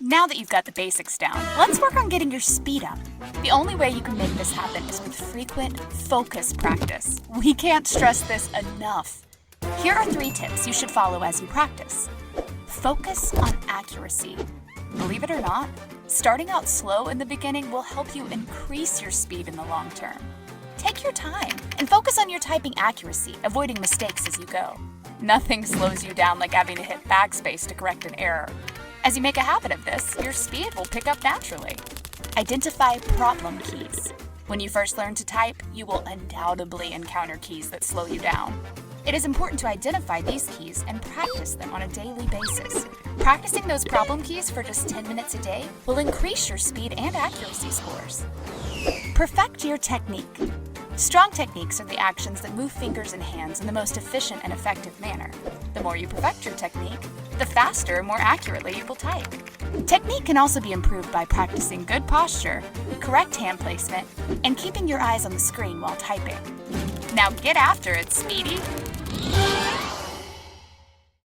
Now that you've got the basics down, let's work on getting your speed up. The only way you can make this happen is with frequent, focused practice. We can't stress this enough. Here are 3 tips you should follow as you practice. Focus on accuracy. Believe it or not, starting out slow in the beginning will help you increase your speed in the long term. Take your time and focus on your typing accuracy, avoiding mistakes as you go. Nothing slows you down like having to hit backspace to correct an error. As you make a habit of this, your speed will pick up naturally. Identify problem keys. When you first learn to type, you will undoubtedly encounter keys that slow you down. It is important to identify these keys and practice them on a daily basis. Practicing those problem keys for just 10 minutes a day will increase your speed and accuracy scores. Perfect your technique. Strong techniques are the actions that move fingers and hands in the most efficient and effective manner. The more you perfect your technique, the faster and more accurately you will type. Technique can also be improved by practicing good posture, correct hand placement, and keeping your eyes on the screen while typing. Now get after it, Speedy!